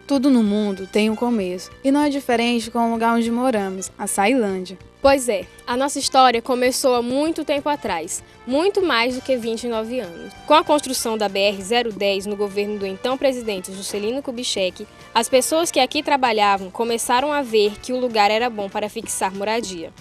Tudo no mundo tem um começo, e não é diferente com o lugar onde moramos, a Sailândia. Pois é, a nossa história começou há muito tempo atrás, muito mais do que 29 anos. Com a construção da BR-010 no governo do então presidente Juscelino Kubitschek, as pessoas que aqui trabalhavam começaram a ver que o lugar era bom para fixar moradia.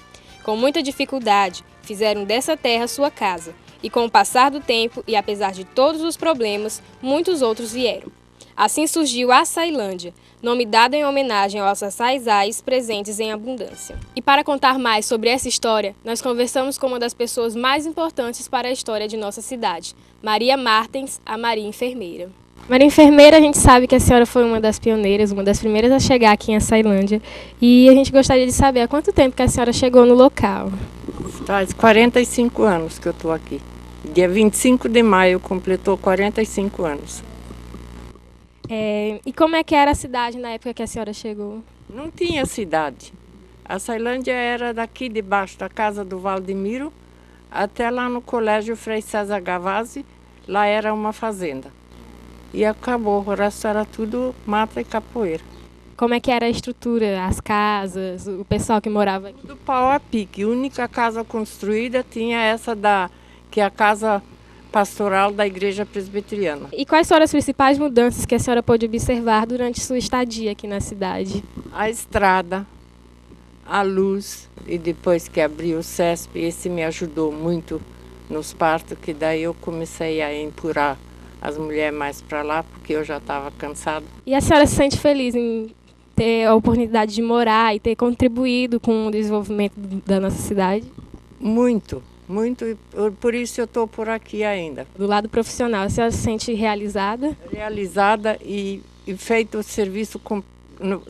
Com muita dificuldade, fizeram dessa terra sua casa, e com o passar do tempo e apesar de todos os problemas, muitos outros vieram. Assim surgiu a Açailândia, nome dado em homenagem aos açaizais presentes em abundância. E para contar mais sobre essa história, nós conversamos com uma das pessoas mais importantes para a história de nossa cidade, Maria Martens, a Maria Enfermeira. Maria Enfermeira, a gente sabe que a senhora foi uma das pioneiras, uma das primeiras a chegar aqui em Açailândia, e a gente gostaria de saber há quanto tempo que a senhora chegou no local. Faz 45 anos que eu estou aqui. Dia 25 de maio completou 45 anos. E como é que era a cidade na época que a senhora chegou? Não tinha cidade. A Açailândia era daqui debaixo da casa do Valdemiro até lá no colégio Frei César Gavazzi, lá era uma fazenda. E acabou, o resto era tudo mata e capoeira. Como é que era a estrutura, as casas, o pessoal que morava aqui? Do pau a pique. A única casa construída tinha essa que é a casa pastoral da Igreja Presbiteriana. E quais foram as principais mudanças que a senhora pôde observar durante sua estadia aqui na cidade? A estrada, a luz, e depois que abriu o CESP, esse me ajudou muito nos partos, que daí eu comecei a empurrar as mulheres mais para lá, porque eu já estava cansada. E a senhora se sente feliz em ter a oportunidade de morar e ter contribuído com o desenvolvimento da nossa cidade? Muito. Muito, e por isso eu estou por aqui ainda. Do lado profissional, a senhora se sente realizada? Realizada e feito o serviço,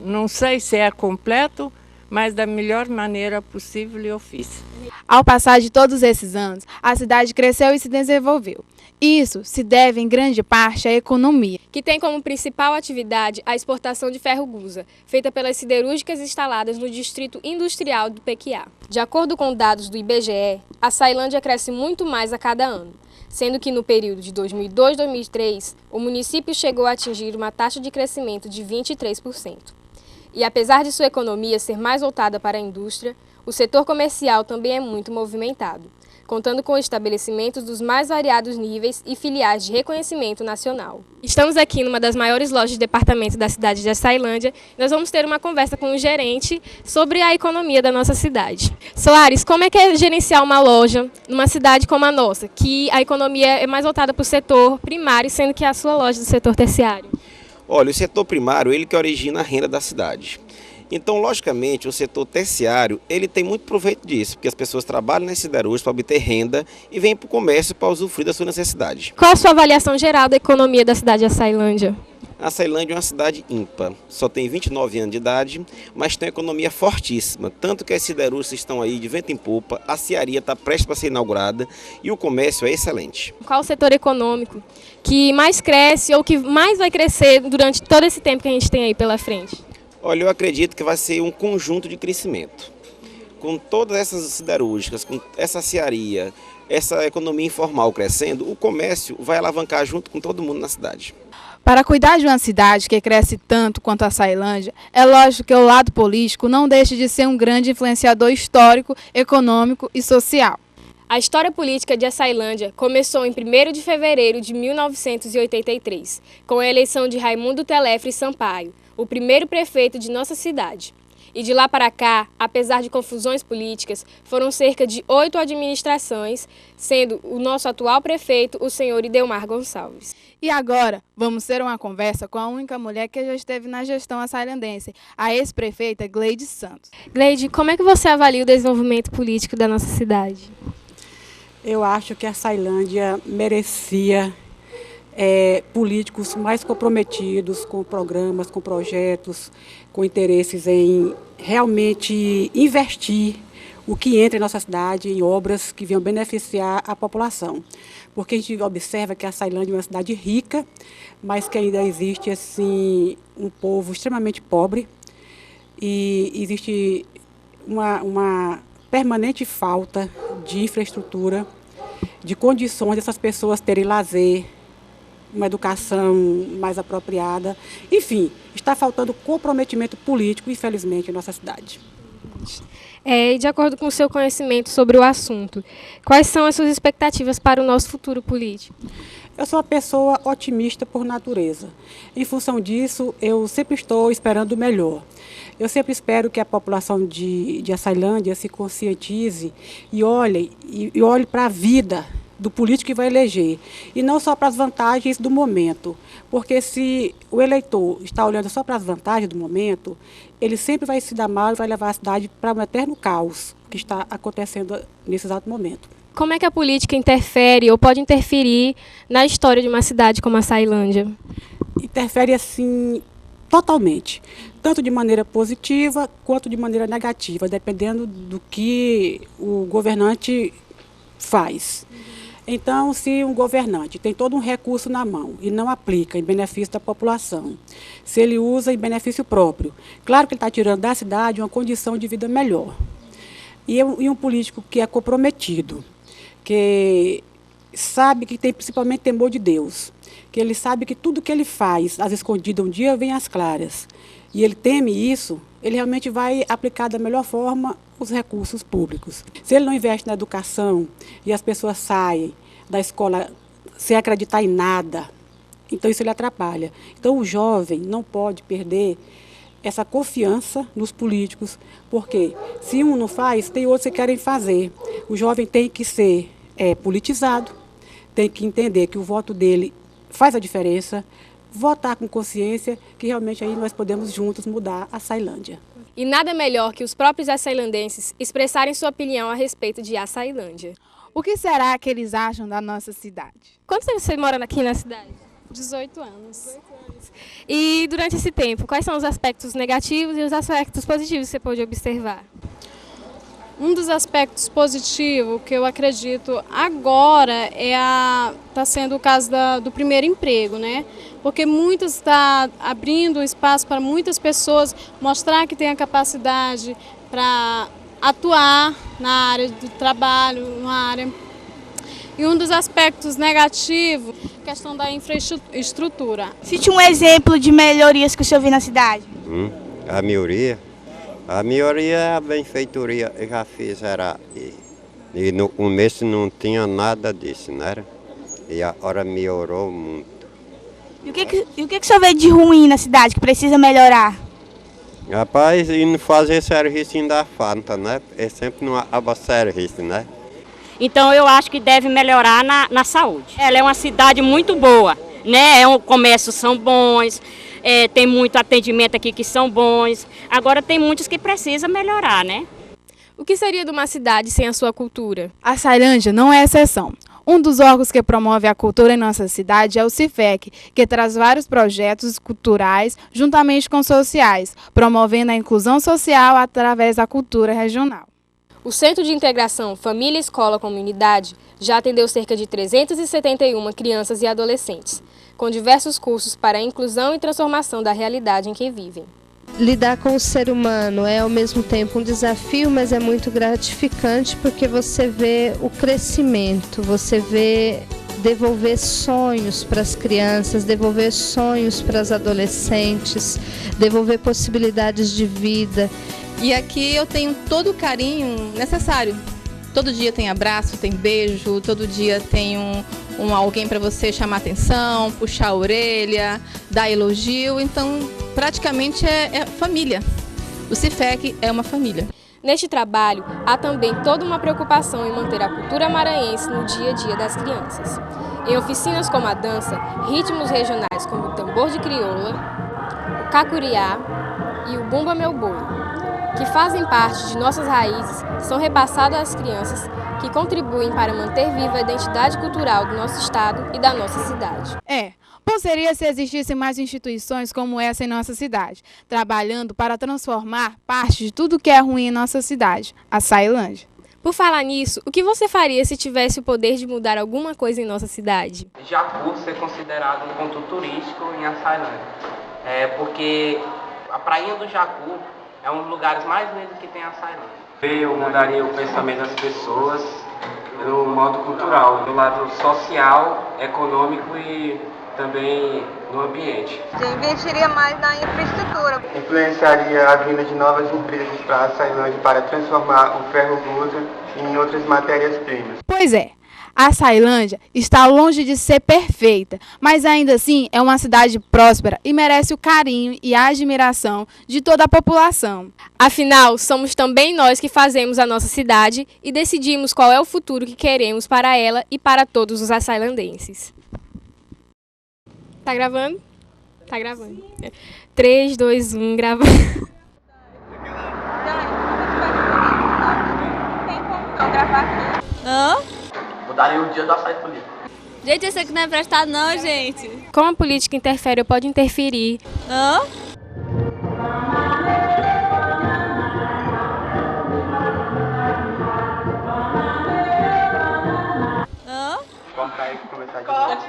não sei se é completo, mas da melhor maneira possível eu fiz. Ao passar de todos esses anos, a cidade cresceu e se desenvolveu. Isso se deve em grande parte à economia, que tem como principal atividade a exportação de ferro-gusa, feita pelas siderúrgicas instaladas no Distrito Industrial do Pequiá. De acordo com dados do IBGE, a Açailândia cresce muito mais a cada ano, sendo que no período de 2002-2003, o município chegou a atingir uma taxa de crescimento de 23%. E apesar de sua economia ser mais voltada para a indústria, o setor comercial também é muito movimentado, contando com estabelecimentos dos mais variados níveis e filiais de reconhecimento nacional. Estamos aqui numa das maiores lojas de departamento da cidade de Açailândia. Nós vamos ter uma conversa com o gerente sobre a economia da nossa cidade. Soares, como é que é gerenciar uma loja numa cidade como a nossa, que a economia é mais voltada para o setor primário, sendo que a sua loja é do setor terciário? Olha, o setor primário, ele que origina a renda da cidade. Então, logicamente, o setor terciário, ele tem muito proveito disso, porque as pessoas trabalham nas siderúrgicas para obter renda e vêm para o comércio para usufruir da sua necessidade. Qual a sua avaliação geral da economia da cidade de Açailândia? A Açailândia é uma cidade ímpar, só tem 29 anos de idade, mas tem uma economia fortíssima, tanto que as siderúrgicas estão aí de vento em popa, a cearia está prestes para ser inaugurada e o comércio é excelente. Qual o setor econômico que mais cresce ou que mais vai crescer durante todo esse tempo que a gente tem aí pela frente? Olha, eu acredito que vai ser um conjunto de crescimento. Com todas essas siderúrgicas, com essa cearia, essa economia informal crescendo, o comércio vai alavancar junto com todo mundo na cidade. Para cuidar de uma cidade que cresce tanto quanto a Açailândia, é lógico que o lado político não deixa de ser um grande influenciador histórico, econômico e social. A história política de Açailândia começou em 1º de fevereiro de 1983, com a eleição de Raimundo Telefre Sampaio, o primeiro prefeito de nossa cidade. E de lá para cá, apesar de confusões políticas, foram cerca de 8 administrações, sendo o nosso atual prefeito o senhor Idelmar Gonçalves. E agora, vamos ter uma conversa com a única mulher que já esteve na gestão açailandense, a ex-prefeita Gleide Santos. Gleide, como é que você avalia o desenvolvimento político da nossa cidade? Eu acho que a Açailândia merecia políticos mais comprometidos com programas, com projetos, com interesses em realmente investir o que entra em nossa cidade em obras que venham beneficiar a população. Porque a gente observa que a Açailândia é uma cidade rica, mas que ainda existe assim, um povo extremamente pobre e existe uma permanente falta de infraestrutura, de condições dessas pessoas terem lazer, uma educação mais apropriada. Enfim, está faltando comprometimento político, infelizmente, em nossa cidade. E de acordo com o seu conhecimento sobre o assunto, quais são as suas expectativas para o nosso futuro político? Eu sou uma pessoa otimista por natureza. Em função disso, eu sempre estou esperando o melhor. Eu sempre espero que a população de Açailândia se conscientize e olhe para a vida do político que vai eleger, e não só para as vantagens do momento, porque se o eleitor está olhando só para as vantagens do momento, ele sempre vai se dar mal e vai levar a cidade para um eterno caos que está acontecendo nesse exato momento. Como é que a política interfere ou pode interferir na história de uma cidade como Açailândia? Interfere assim totalmente, tanto de maneira positiva quanto de maneira negativa, dependendo do que o governante faz. Então, se um governante tem todo um recurso na mão e não aplica em benefício da população, se ele usa em benefício próprio, claro que ele está tirando da cidade uma condição de vida melhor. E um político que é comprometido, que sabe que tem principalmente temor de Deus, que ele sabe que tudo que ele faz, às escondidas, um dia vem às claras, e ele teme isso, ele realmente vai aplicar da melhor forma os recursos públicos. Se ele não investe na educação e as pessoas saem da escola sem acreditar em nada, então isso ele atrapalha. Então o jovem não pode perder essa confiança nos políticos, porque se um não faz, tem outros que querem fazer. O jovem tem que ser politizado, tem que entender que o voto dele faz a diferença, votar com consciência, que realmente aí nós podemos juntos mudar a Açailândia. E nada melhor que os próprios açailandenses expressarem sua opinião a respeito de Açailândia. O que será que eles acham da nossa cidade? Quanto tempo você mora aqui na cidade? 18 anos. E durante esse tempo, quais são os aspectos negativos e os aspectos positivos que você pôde observar? Um dos aspectos positivos que eu acredito agora está sendo o caso do primeiro emprego, né? Porque muitos está abrindo espaço para muitas pessoas mostrar que tem a capacidade para atuar na área do trabalho, E um dos aspectos negativos é a questão da infraestrutura. Cite um exemplo de melhorias que o senhor viu na cidade. A maioria é a benfeitoria que já fizeram. E no começo não tinha nada disso, né? E agora melhorou muito. E o que o senhor vê de ruim na cidade, que precisa melhorar? Rapaz, e não fazer serviço ainda falta, né? É sempre não acaba serviço, né? Então eu acho que deve melhorar na saúde. Ela é uma cidade muito boa, né? Comércios são bons, tem muito atendimento aqui que são bons. Agora tem muitos que precisam melhorar, né? O que seria de uma cidade sem a sua cultura? A Açailândia não é exceção. Um dos órgãos que promove a cultura em nossa cidade é o CIFEC, que traz vários projetos culturais juntamente com sociais, promovendo a inclusão social através da cultura regional. O Centro de Integração Família, Escola, Comunidade já atendeu cerca de 371 crianças e adolescentes, com diversos cursos para a inclusão e transformação da realidade em que vivem. Lidar com o ser humano é ao mesmo tempo um desafio, mas é muito gratificante porque você vê o crescimento, você vê devolver sonhos para as crianças, devolver sonhos para as adolescentes, devolver possibilidades de vida. E aqui eu tenho todo o carinho necessário. Todo dia tem abraço, tem beijo, todo dia tem alguém para você chamar atenção, puxar a orelha, dar elogio. Então, praticamente é família. O CIFEC é uma família. Neste trabalho, há também toda uma preocupação em manter a cultura maranhense no dia a dia das crianças. Em oficinas como a dança, ritmos regionais como o tambor de crioula, o cacuriá e o bumba meu boi, que fazem parte de nossas raízes, são repassadas às crianças, que contribuem para manter viva a identidade cultural do nosso estado e da nossa cidade. Bom seria se existissem mais instituições como essa em nossa cidade, trabalhando para transformar parte de tudo que é ruim em nossa cidade, a Açailândia. Por falar nisso, o que você faria se tivesse o poder de mudar alguma coisa em nossa cidade? Jacu ser considerado um ponto turístico em Açailândia, porque a prainha do Jacu é um dos lugares mais lindos que tem a Açailândia. Eu mudaria o pensamento das pessoas no modo cultural, no lado social, econômico e também no ambiente. Eu investiria mais na infraestrutura. Influenciaria a vinda de novas empresas para a Ceilândia para transformar o ferro-gusa em outras matérias-primas. Pois é, a Ceilândia está longe de ser perfeita, mas ainda assim é uma cidade próspera e merece o carinho e a admiração de toda a população. Afinal, somos também nós que fazemos a nossa cidade e decidimos qual é o futuro que queremos para ela e para todos os açailandenses. Tá gravando? Tá gravando. 3, 2, 1, gravando. Hã? Mudaria o dia do açaí político. Gente, esse aqui não é prestado não, gente. Como a política interfere ou pode interferir? Hã? Vamos para aí começar de novo.